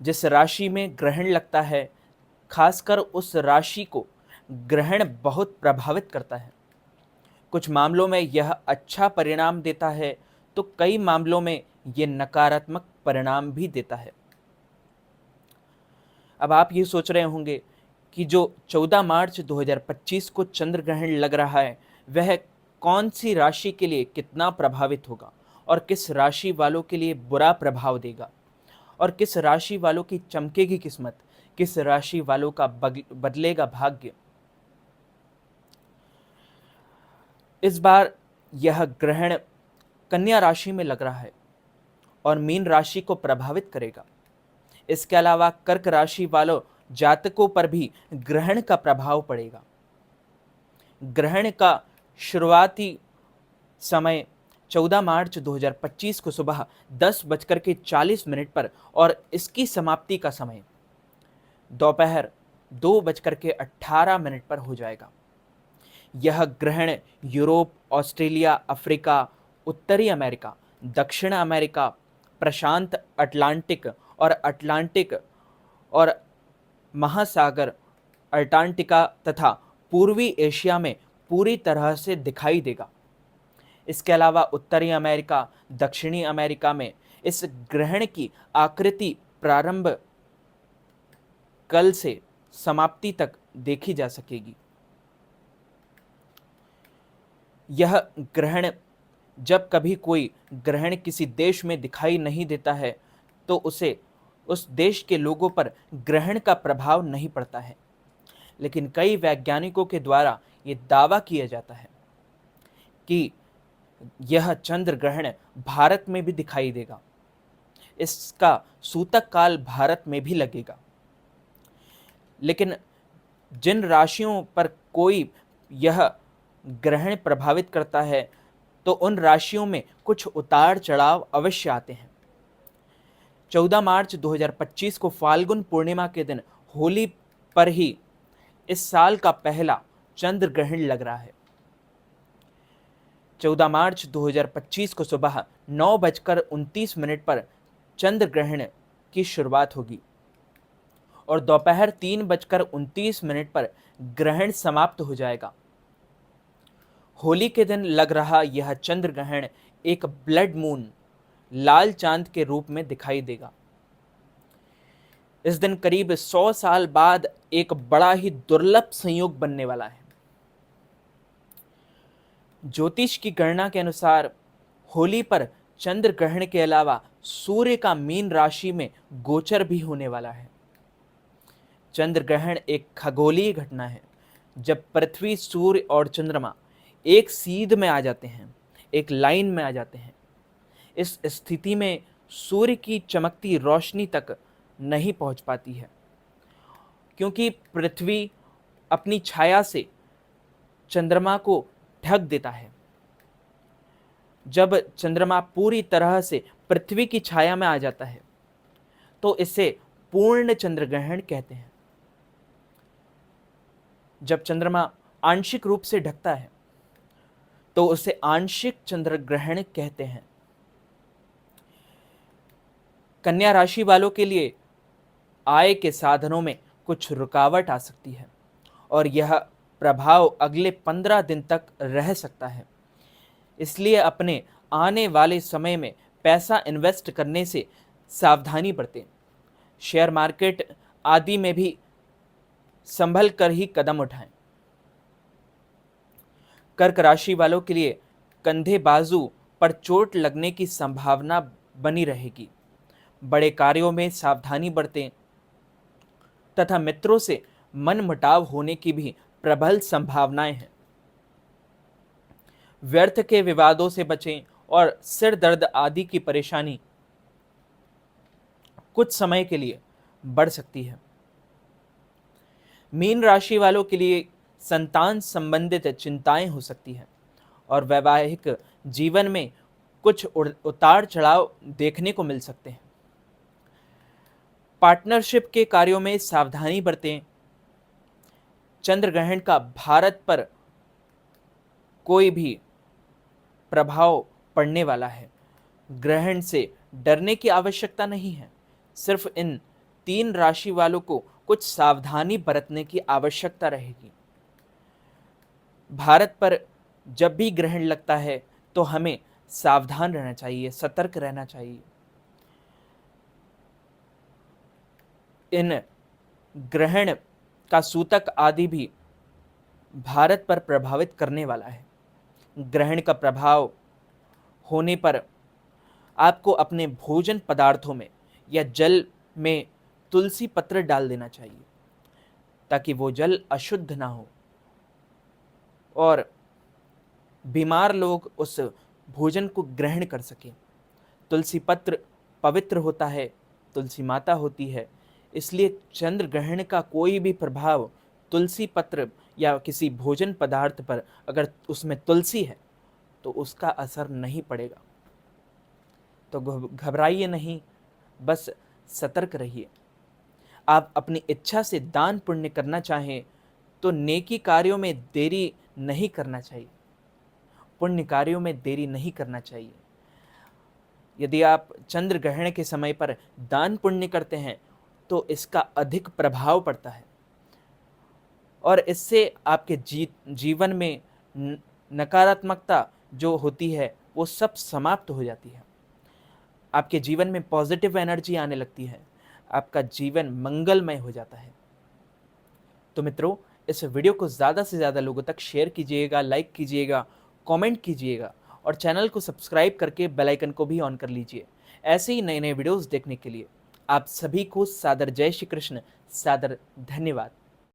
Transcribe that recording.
जिस राशि में ग्रहण लगता है, खासकर उस राशि को ग्रहण बहुत प्रभावित करता है। कुछ मामलों में यह अच्छा परिणाम देता है, तो कई मामलों में यह नकारात्मक परिणाम भी देता है। अब आप ये सोच रहे होंगे कि जो 14 मार्च 2025 को चंद्र ग्रहण लग रहा है, वह कौन सी राशि के लिए कितना प्रभावित होगा और किस राशि वालों के लिए बुरा प्रभाव देगा, और किस राशि वालों की चमकेगी किस्मत, किस राशि वालों का बदलेगा भाग्य। इस बार यह ग्रहण कन्या राशि में लग रहा है और मीन राशि को प्रभावित करेगा। इसके अलावा कर्क राशि वालों जातकों पर भी ग्रहण का प्रभाव पड़ेगा। ग्रहण का शुरुआती समय 14 मार्च 2025 को सुबह 10:40 पर और इसकी समाप्ति का समय दोपहर 2:18 पर हो जाएगा। यह ग्रहण यूरोप, ऑस्ट्रेलिया, अफ्रीका, उत्तरी अमेरिका, दक्षिण अमेरिका, प्रशांत अटलांटिक और महासागर अंटार्कटिका तथा पूर्वी एशिया में पूरी तरह से दिखाई देगा। इसके अलावा उत्तरी अमेरिका, दक्षिणी अमेरिका में इस ग्रहण की आकृति प्रारंभ कल से समाप्ति तक देखी जा सकेगी। यह ग्रहण, जब कभी कोई ग्रहण किसी देश में दिखाई नहीं देता है, तो उसे उस देश के लोगों पर ग्रहण का प्रभाव नहीं पड़ता है। लेकिन कई वैज्ञानिकों के द्वारा ये दावा किया जाता है कि यह चंद्र ग्रहण भारत में भी दिखाई देगा। इसका सूतक काल भारत में भी लगेगा। लेकिन जिन राशियों पर कोई यह ग्रहण प्रभावित करता है, तो उन राशियों में कुछ उतार चढ़ाव अवश्य आते हैं। 14 मार्च 2025 को फाल्गुन पूर्णिमा के दिन होली पर ही इस साल का पहला चंद्र ग्रहण लग रहा है। 14 मार्च 2025 को सुबह 9:29 पर चंद्र ग्रहण की शुरुआत होगी और दोपहर 3:29 पर ग्रहण समाप्त हो जाएगा। होली के दिन लग रहा यह चंद्र ग्रहण एक ब्लड मून, लाल चांद के रूप में दिखाई देगा। इस दिन करीब 100 साल बाद एक बड़ा ही दुर्लभ संयोग बनने वाला है। ज्योतिष की गणना के अनुसार होली पर चंद्र ग्रहण के अलावा सूर्य का मीन राशि में गोचर भी होने वाला है। चंद्र ग्रहण एक खगोलीय घटना है, जब पृथ्वी, सूर्य और चंद्रमा एक सीध में आ जाते हैं, एक लाइन में आ जाते हैं। इस स्थिति में सूर्य की चमकती रोशनी तक नहीं पहुंच पाती है, क्योंकि पृथ्वी अपनी छाया से चंद्रमा को ढक देता है। जब चंद्रमा पूरी तरह से पृथ्वी की छाया में आ जाता है, तो इसे पूर्ण चंद्र ग्रहण कहते हैं। जब चंद्रमा आंशिक रूप से ढकता है, तो उसे आंशिक चंद्र ग्रहण कहते हैं। कन्या राशि वालों के लिए आय के साधनों में कुछ रुकावट आ सकती है और यह प्रभाव अगले 15 दिन तक रह सकता है। इसलिए अपने आने वाले समय में पैसा इन्वेस्ट करने से सावधानी बरतें। शेयर मार्केट आदि में भी संभल कर ही कदम उठाएं। कर्क राशि वालों के लिए कंधे बाजू पर चोट लगने की संभावना बनी रहेगी। बड़े कार्यों में सावधानी बरतें तथा मित्रों से मनमुटाव होने की भी प्रबल संभावनाएं हैं। व्यर्थ के विवादों से बचें और सिर दर्द आदि की परेशानी कुछ समय के लिए बढ़ सकती है। मीन राशि वालों के लिए संतान संबंधित चिंताएं हो सकती हैं और वैवाहिक जीवन में कुछ उतार चढ़ाव देखने को मिल सकते हैं। पार्टनरशिप के कार्यों में सावधानी बरतें। चंद्र ग्रहण का भारत पर कोई भी प्रभाव पड़ने वाला है। ग्रहण से डरने की आवश्यकता नहीं है, सिर्फ इन 3 राशि वालों को कुछ सावधानी बरतने की आवश्यकता रहेगी। भारत पर जब भी ग्रहण लगता है तो हमें सावधान रहना चाहिए, सतर्क रहना चाहिए। इन ग्रहण का सूतक आदि भी भारत पर प्रभावित करने वाला है। ग्रहण का प्रभाव होने पर आपको अपने भोजन पदार्थों में या जल में तुलसी पत्र डाल देना चाहिए ताकि वो जल अशुद्ध ना हो और बीमार लोग उस भोजन को ग्रहण कर सकें। तुलसी पत्र पवित्र होता है, तुलसी माता होती है, इसलिए चंद्र ग्रहण का कोई भी प्रभाव तुलसी पत्र या किसी भोजन पदार्थ पर अगर उसमें तुलसी है तो उसका असर नहीं पड़ेगा। तो घबराइए नहीं, बस सतर्क रहिए। आप अपनी इच्छा से दान पुण्य करना चाहें तो नेकी कार्यों में देरी नहीं करना चाहिए, पुण्य कार्यों में देरी नहीं करना चाहिए। यदि आप चंद्र ग्रहण के समय पर दान पुण्य करते हैं तो इसका अधिक प्रभाव पड़ता है और इससे आपके जीवन में नकारात्मकता जो होती है वो सब समाप्त हो जाती है। आपके जीवन में पॉजिटिव एनर्जी आने लगती है, आपका जीवन मंगलमय हो जाता है। तो मित्रों, इस वीडियो को ज़्यादा से ज़्यादा लोगों तक शेयर कीजिएगा, लाइक कीजिएगा, कमेंट कीजिएगा और चैनल को सब्सक्राइब करके बेल आइकन को भी ऑन कर लीजिए ऐसे ही नए नए वीडियोस देखने के लिए। आप सभी को सादर जय श्री कृष्ण, सादर धन्यवाद।